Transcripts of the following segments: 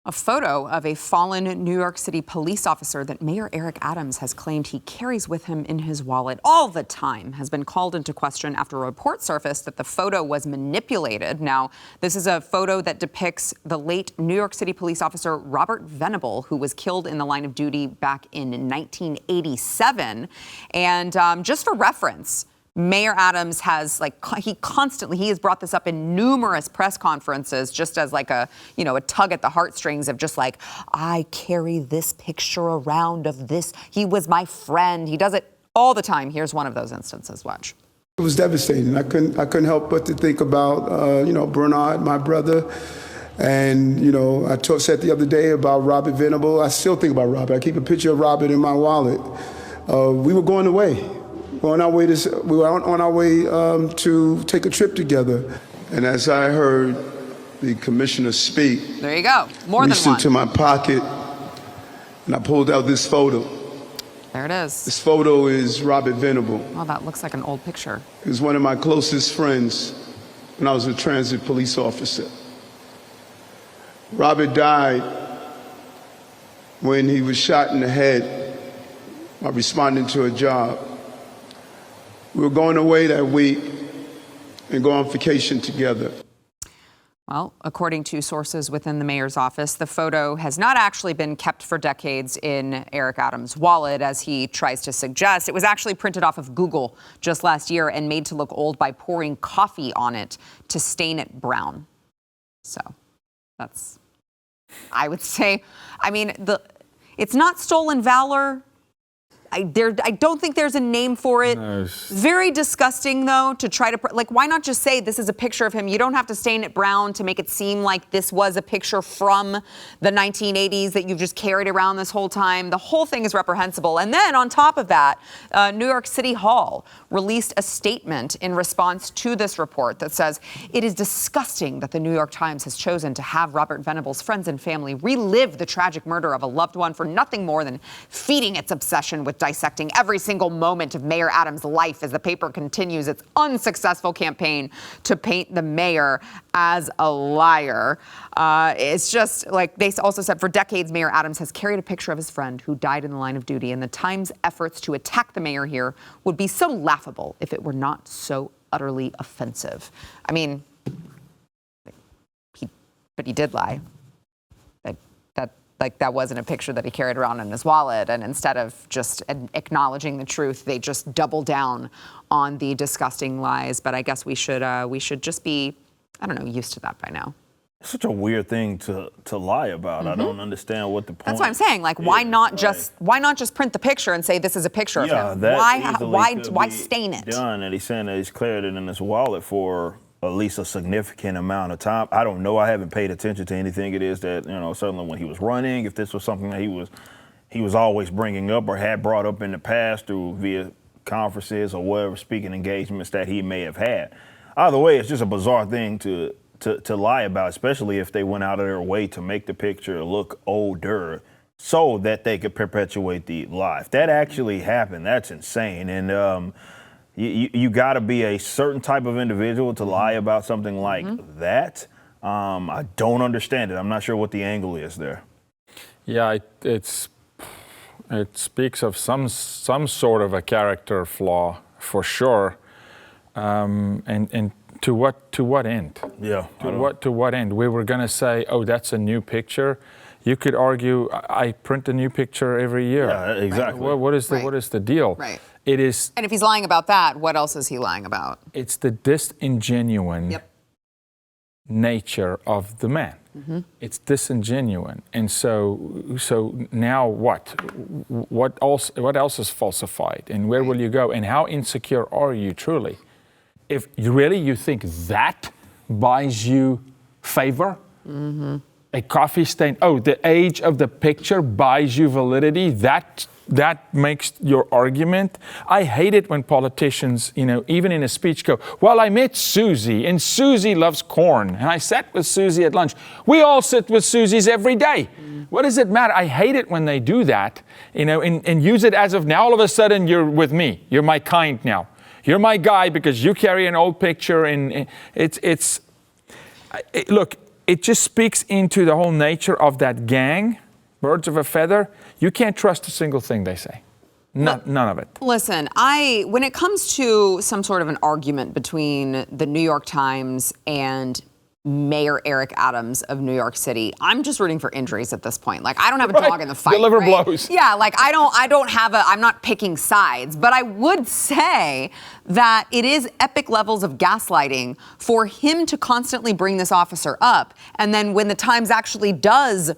A photo of a fallen New York City police officer that Mayor Eric Adams has claimed he carries with him in his wallet all the time has been called into question after a report surfaced that the photo was manipulated. Now, this is a photo that depicts the late New York City police officer Robert Venable, who was killed in the line of duty back in 1987. And just for reference, Mayor Adams has he has brought this up in numerous press conferences, just as a tug at the heartstrings of just I carry this picture around of this. He was my friend. He does it all the time. Here's one of those instances. Watch. It was devastating. I couldn't help but to think about Bernard, my brother. And, I said the other day about Robert Venable. I still think about Robert. I keep a picture of Robert in my wallet. We were going away. We were on our way to take a trip together. And as I heard the commissioner speak, there you go. More than one. Reached into my pocket and I pulled out this photo. There it is. This photo is Robert Venable. Oh, that looks like an old picture. He was one of my closest friends when I was a transit police officer. Robert died when he was shot in the head while responding to a job. We were going away that week and go on vacation together. Well, according to sources within the mayor's office, the photo has not actually been kept for decades in Eric Adams' wallet, as he tries to suggest. It was actually printed off of Google just last year and made to look old by pouring coffee on it to stain it brown. So that's, I would say, it's not stolen valor. I don't think there's a name for it. No. Very disgusting, though, to try to, why not just say this is a picture of him? You don't have to stain it brown to make it seem like this was a picture from the 1980s that you've just carried around this whole time. The whole thing is reprehensible. And then on top of that, New York City Hall released a statement in response to this report that says it is disgusting that the New York Times has chosen to have Robert Venable's friends and family relive the tragic murder of a loved one for nothing more than feeding its obsession with dissecting every single moment of Mayor Adams' life as the paper continues its unsuccessful campaign to paint the mayor as a liar. It's just they also said for decades, Mayor Adams has carried a picture of his friend who died in the line of duty, and the Times' efforts to attack the mayor here would be so laughable if it were not so utterly offensive. But he did lie. That wasn't a picture that he carried around in his wallet. And instead of just acknowledging the truth, they just double down on the disgusting lies. But I guess we should just be, used to that by now. It's such a weird thing to lie about. Mm-hmm. I don't understand what the point. That's what I'm saying. Why not just print the picture and say this is a picture of him? Why stain it? Done, and he's saying that he's cleared it in his wallet for at least a significant amount of time. I don't know. I haven't paid attention to anything it is that, certainly when he was running, if this was something that he was always bringing up or had brought up in the past via conferences or whatever speaking engagements that he may have had. Either way, it's just a bizarre thing to lie about, especially if they went out of their way to make the picture look older so that they could perpetuate the lie. If that actually happened, that's insane. And you got to be a certain type of individual to lie about something like that. I don't understand it. I'm not sure what the angle is there. Yeah, it speaks of some sort of a character flaw for sure. And to what end? Yeah. To what end? We were going to say, oh, that's a new picture. You could argue, I print a new picture every year. Yeah, exactly. What is the deal? Right. It is. And if he's lying about that, what else is he lying about? It's the disingenuine nature of the man. Mm-hmm. It's disingenuine, and so now what? What else is falsified, and where will you go? And how insecure are you truly? If you think that buys you favor, a coffee stain. Oh, the age of the picture buys you validity. That makes your argument. I hate it when politicians, even in a speech go, well, I met Susie and Susie loves corn. And I sat with Susie at lunch. We all sit with Susies every day. What does it matter? I hate it when they do that, and use it as of now, all of a sudden you're with me. You're my kind now. You're my guy because you carry an old picture. And look, it just speaks into the whole nature of that gang, birds of a feather. You can't trust a single thing they say. None of it. Listen, when it comes to some sort of an argument between the New York Times and Mayor Eric Adams of New York City, I'm just rooting for injuries at this point. Like, I don't have a dog in the fight. Deliver right? blows. Yeah, like I'm not picking sides, but I would say that it is epic levels of gaslighting for him to constantly bring this officer up. And then when the Times actually does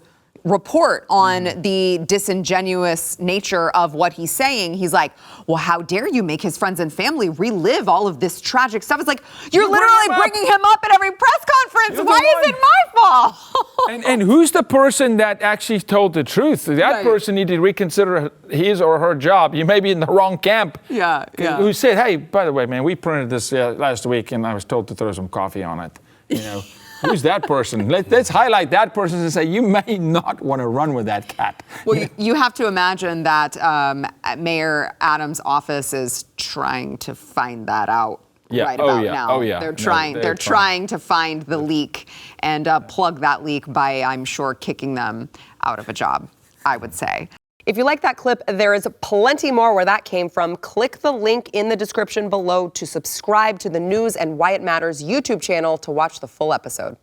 report on the disingenuous nature of what he's saying, he's like, well, how dare you make his friends and family relive all of this tragic stuff? It's like, you're literally bringing him up at every press conference. Why is it my fault? and who's the person that actually told the truth? That person needed to reconsider his or her job. You may be in the wrong camp. Yeah. Who said, hey, by the way, man, we printed this last week and I was told to throw some coffee on it. You know, who's that person? Let's highlight that person and say, you may not want to run with that cat. Well, you have to imagine that Mayor Adams' office is trying to find that out right about now. Oh, yeah. They're trying to find the leak and plug that leak by, I'm sure, kicking them out of a job, I would say. If you like that clip, there is plenty more where that came from. Click the link in the description below to subscribe to the News and Why It Matters YouTube channel to watch the full episode.